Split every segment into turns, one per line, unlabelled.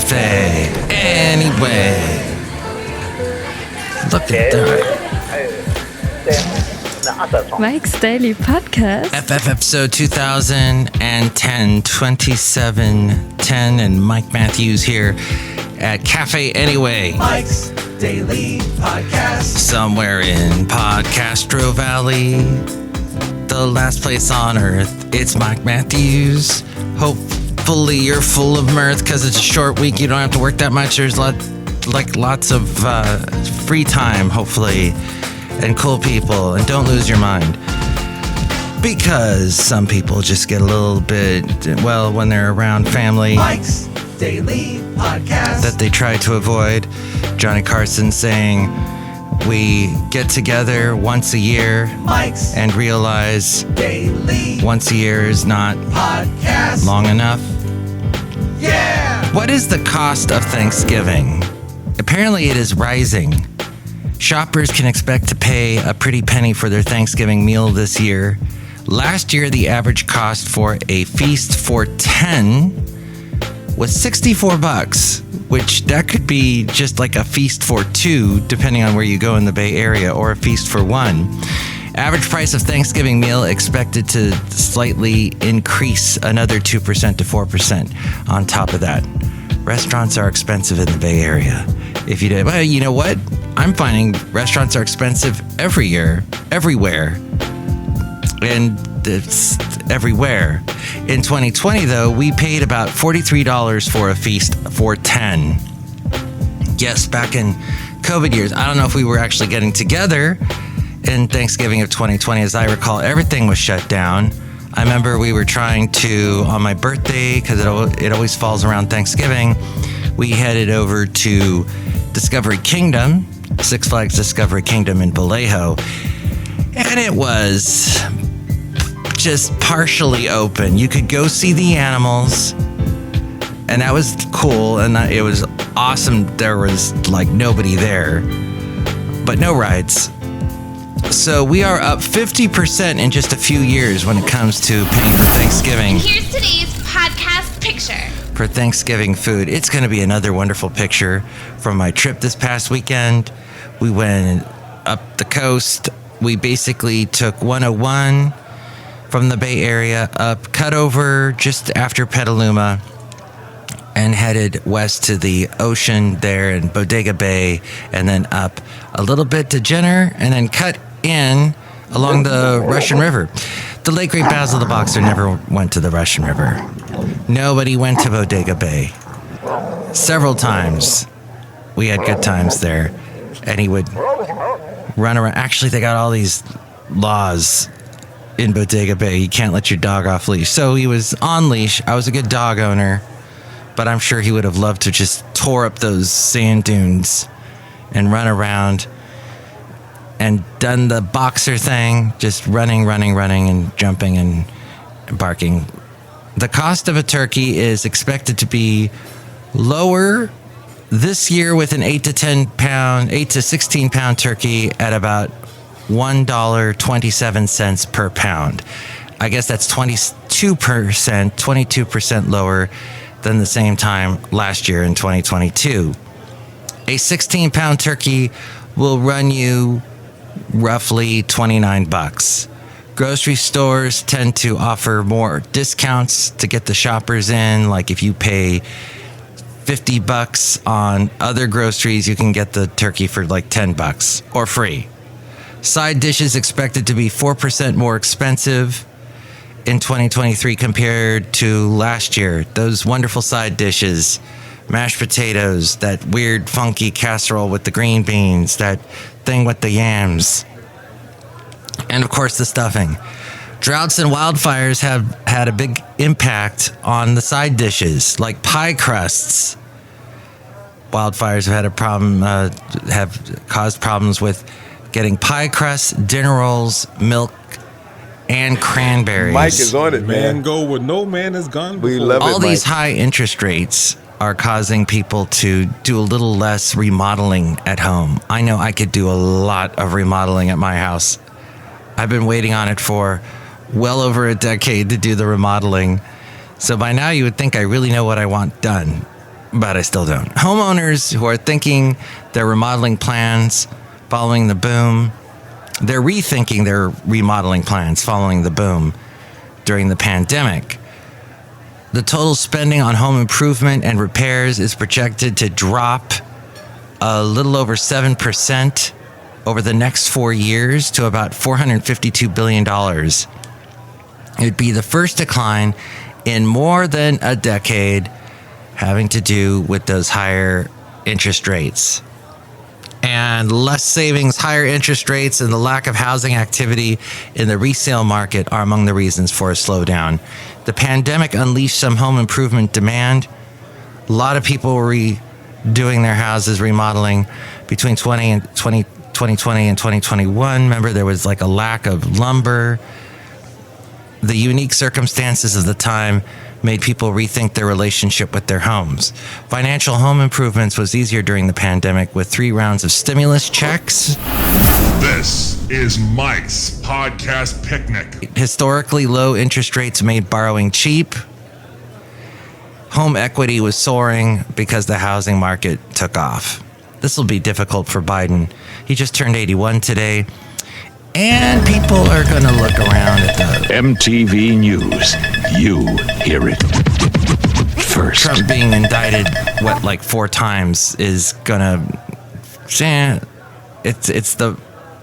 Café Anyway. Look at that.
Mike's Daily Podcast.
FF episode 2010, 2710, and Mike Matthews here at Café Anyway.
Mike's Daily Podcast.
Somewhere in Podcastro Valley, the last place on earth. It's Mike Matthews. Hopefully you're full of mirth because it's a short week. You don't have to work that much. There's lots of free time, hopefully, and cool people. And don't lose your mind, because some people just get a little bit, well, when they're around family,
Mike's Daily Podcast,
that they try to avoid. Johnny Carson saying, we get together once a year,
Mike's
and realize
Daily
once a year is not
Podcast
long enough.
Yeah!
What is the cost of Thanksgiving? Apparently it is rising. Shoppers can expect to pay a pretty penny for their Thanksgiving meal this year. Last year, the average cost for a feast for 10 was $64, which that could be just like a feast for 2, depending on where you go in the Bay Area, or a feast for 1. Average price of Thanksgiving meal expected to slightly increase another 2% to 4% on top of that. Restaurants are expensive in the Bay Area. If you did, well, you know what? I'm finding restaurants are expensive everywhere. And it's everywhere. In 2020, though, we paid about $43 for a feast for 10. Yes, back in COVID years. I don't know if we were actually getting together in Thanksgiving of 2020. As I recall, everything was shut down. I remember we were trying to, on my birthday, because it always falls around Thanksgiving, we headed over to Discovery Kingdom, Six Flags Discovery Kingdom in Vallejo, and it was just partially open. You could go see the animals, and that was cool, and it was awesome. There was like nobody there, but no rides. So we are up 50% in just a few years when it comes to paying for Thanksgiving.
Here's today's podcast picture.
For Thanksgiving food. It's going to be another wonderful picture from my trip this past weekend. We went up the coast. We basically took 101 from the Bay Area up, cut over just after Petaluma, and headed west to the ocean there in Bodega Bay, and then up a little bit to Jenner, and then cut in along the Russian River. The late great Basil the Boxer never went to the Russian River. Nobody went to Bodega Bay. Several times. We had good times there. And he would run around. Actually, they got all these laws in Bodega Bay. You can't let your dog off leash. So he was on leash. I was a good dog owner, but I'm sure he would have loved to just tore up those sand dunes and run around and done the boxer thing, just running and jumping and barking. The cost of a turkey is expected to be lower this year with an 8 to 16 pound turkey at about $1.27 per pound. I guess that's 22% lower than the same time last year in 2022. A 16 pound turkey will run you roughly $29. Grocery stores tend to offer more discounts to get the shoppers in. Like if you pay $50 on other groceries, you can get the turkey for like $10 or free. Side dishes expected to be 4% more expensive in 2023 compared to last year. Those wonderful side dishes, mashed potatoes, that weird funky casserole with the green beans, that thing with the yams, and of course the stuffing. Droughts and wildfires have had a big impact on the side dishes, like pie crusts. Wildfires have had a problem, have caused problems with getting pie crusts, dinner rolls, milk, and cranberries.
Mike is on it, man.
Go where no man has gone before.
We love it,
All these
Mike.
high interest rates are causing people to do a little less remodeling at home. I know I could do a lot of remodeling at my house. I've been waiting on it for well over a decade to do the remodeling. So by now you would think I really know what I want done. but I still don't. Homeowners who are thinking their remodeling plans following the boom, they're rethinking their remodeling plans following the boom during the pandemic. The total spending on home improvement and repairs is projected to drop a little over 7% over the next 4 years to about $452 billion. It would be the first decline in more than a decade, having to do with those higher interest rates. And less savings, higher interest rates, and the lack of housing activity in the resale market are among the reasons for a slowdown. The pandemic unleashed some home improvement demand. A lot of people were redoing their houses, remodeling between 2020 and 2021. Remember, there was like a lack of lumber. The unique circumstances of the time made people rethink their relationship with their homes. Financial home improvements was easier during the pandemic with 3 rounds of stimulus checks.
This is Mike's Podcast Picnic.
Historically low interest rates made borrowing cheap. Home equity was soaring because the housing market took off. This will be difficult for Biden. He just turned 81 today. And people are going to look around at the
MTV News. You hear it first.
Trump being indicted, like 4 times is going to... It's the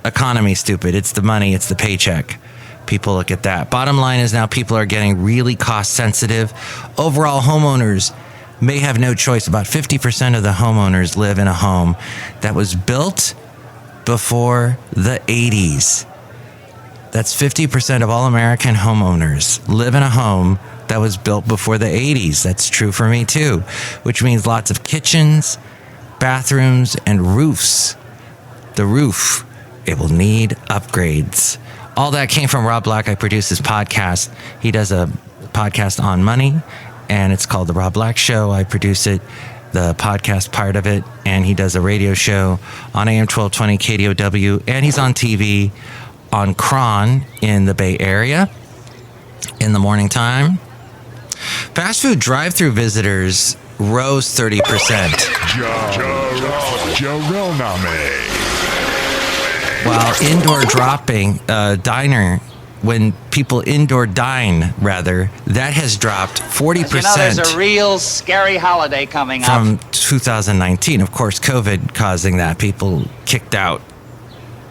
economy, stupid. It's the money. It's the paycheck. People look at that. Bottom line is now people are getting really cost sensitive. Overall, homeowners may have no choice. About 50% of the homeowners live in a home that was built before the 80s. That's 50% of all American homeowners live in a home that was built before the 80s. That's true for me too, which means lots of kitchens, bathrooms, and roofs. The roof, it will need upgrades. All that came from Rob Black. I produce his podcast. He does a podcast on money, and it's called The Rob Black Show. I produce it, the podcast part of it, and he does a radio show on AM 1220 KDOW, and he's on TV on Cron in the Bay Area in the morning time. Fast food drive-through visitors rose 30%. While indoor when people indoor dine, rather, that has dropped 40%.
You know, there's a real scary holiday coming up.
From 2019. Of course, COVID causing that. People kicked out.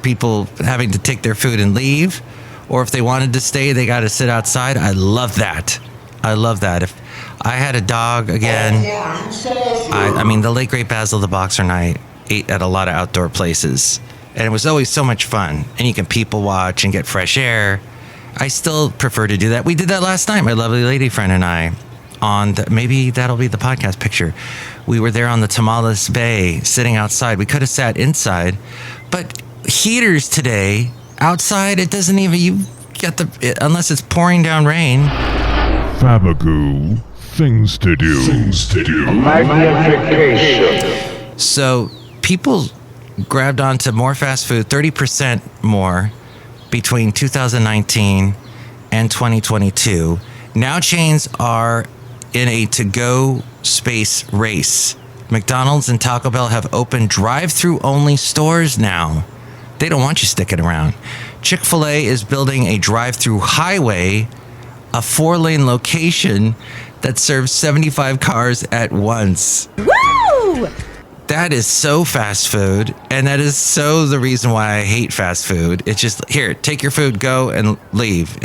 People having to take their food and leave. Or if they wanted to stay, they got to sit outside. I love that. If I had a dog again, I mean, the late great Basil the Boxer and I ate at a lot of outdoor places. And it was always so much fun. And you can people watch and get fresh air. I still prefer to do that. We did that last night, my lovely lady friend and I. Maybe that'll be the podcast picture. We were there on the Tamales Bay, sitting outside. We could have sat inside, but heaters today, outside, it doesn't even, unless it's pouring down rain.
Fabagoo, things to do.
Magnification.
So people grabbed onto more fast food, 30% more between 2019 and 2022. Now chains are in a to-go space race. McDonald's and Taco Bell have opened drive-through only stores now. They don't want you sticking around. Chick-fil-A is building a drive-through highway, a 4-lane location that serves 75 cars at once.
Woo!
That is so fast food, and that is so the reason why I hate fast food. It's just, here, take your food, go, and leave.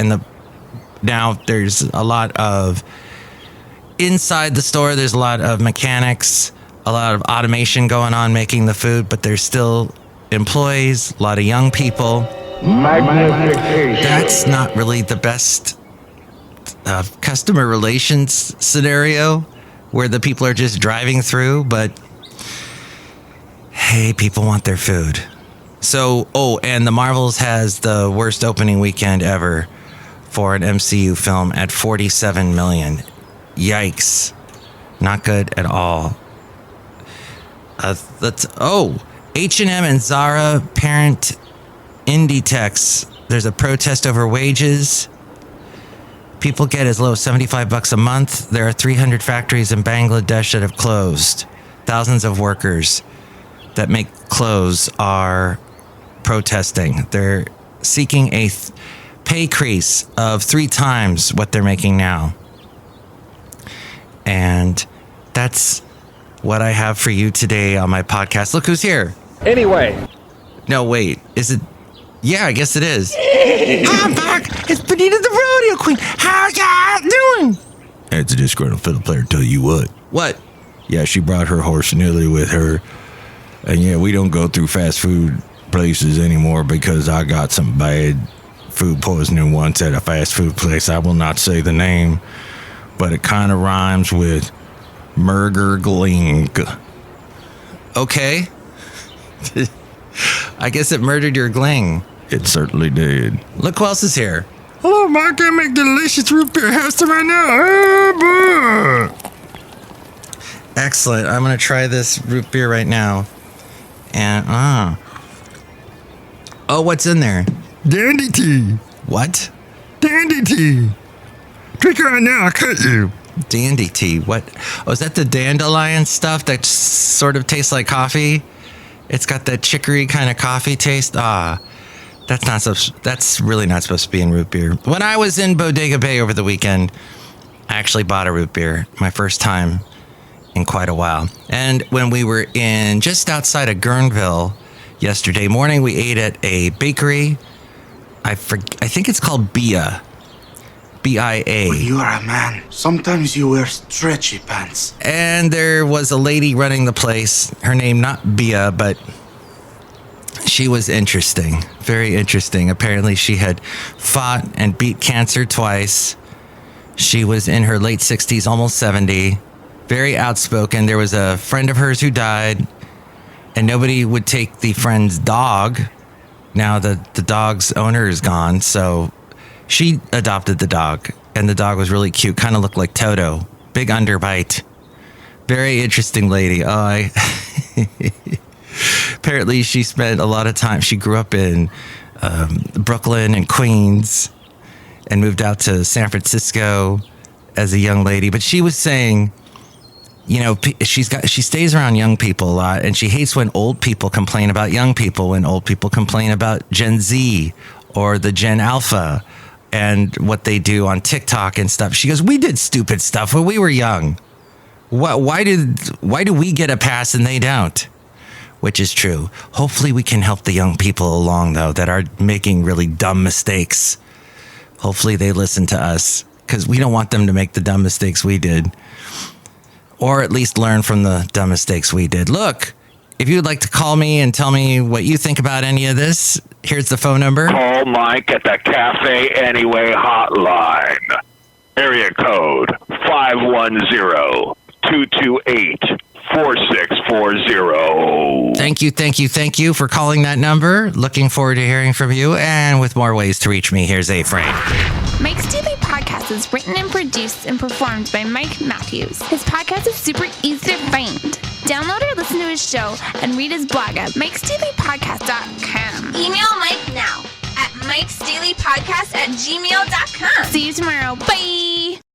Now there's a lot of, inside the store, there's a lot of mechanics, a lot of automation going on making the food, but there's still employees, a lot of young people.
Magnification.
That's not really the best customer relations scenario where the people are just driving through, but hey, people want their food. So, and The Marvels has the worst opening weekend ever for an MCU film at $47 million. Yikes. Not good at all. H&M and Zara parent Inditex. There's a protest over wages. People get as low as $75 a month. There are 300 factories in Bangladesh that have closed. Thousands of workers that make clothes are protesting. They're seeking a pay increase of 3 times what they're making now. And that's what I have for you today on my podcast. Look who's here.
Anyway.
No, wait. Is it? Yeah, I guess it is. I'm back. It's Benita the Rodeo Queen. How y'all doing? It's a Disgruntled Fiddle Player. Tell you what. What? Yeah, she brought her horse Nilly with her. And yeah, we don't go through fast food places anymore because I got some bad food poisoning once at a fast food place. I will not say the name, but it kind of rhymes with murgergling. Okay. I guess it murdered your gling. It certainly did. Look who else is here. Hello, Mark. I make delicious root beer house right now. Excellent. I'm going to try this root beer right now. And, oh, what's in there?
Dandy tea.
What?
Dandy tea. Drink it right now. I'll cut you.
Dandy tea. What? Oh, is that the dandelion stuff that sort of tastes like coffee? It's got that chicory kind of coffee taste. That's really not supposed to be in root beer. When I was in Bodega Bay over the weekend, I actually bought a root beer. My first time in quite a while. And when we were in just outside of Guerneville yesterday morning, we ate at a bakery. I think it's called Bia. BIA.
When you are a man, sometimes you wear stretchy pants.
And there was a lady running the place. Her name not Bia, but she was interesting. Very interesting. Apparently she had fought and beat cancer twice. She was in her late 60s, almost 70. Very outspoken. There was a friend of hers who died, and nobody would take the friend's dog. Now the dog's owner is gone, so she adopted the dog, and the dog was really cute. Kind of looked like Toto. Big underbite. Very interesting lady. Apparently, she spent a lot of time. She grew up in Brooklyn and Queens and moved out to San Francisco as a young lady. But she was saying, you know, she stays around young people a lot, and she hates when old people complain about young people, when old people complain about Gen Z or the Gen Alpha and what they do on TikTok and stuff. She goes, we did stupid stuff when we were young. Why do we get a pass and they don't? Which is true. Hopefully we can help the young people along, though, that are making really dumb mistakes. Hopefully they listen to us, because we don't want them to make the dumb mistakes we did. Or at least learn from the dumb mistakes we did. Look, if you'd like to call me and tell me what you think about any of this, here's the phone number.
Call Mike at the Café Anyway hotline. Area code 510-228-4640.
Thank you for calling that number. Looking forward to hearing from you. And with more ways to reach me, here's A. Frank.
Mike's Daily Podcast is written and produced and performed by Mike Matthews. His podcast is super easy to find. Download or listen to his show and read his blog at mikesdailypodcast.com. Email Mike now at mikesdailypodcast@gmail.com. See you tomorrow. Bye.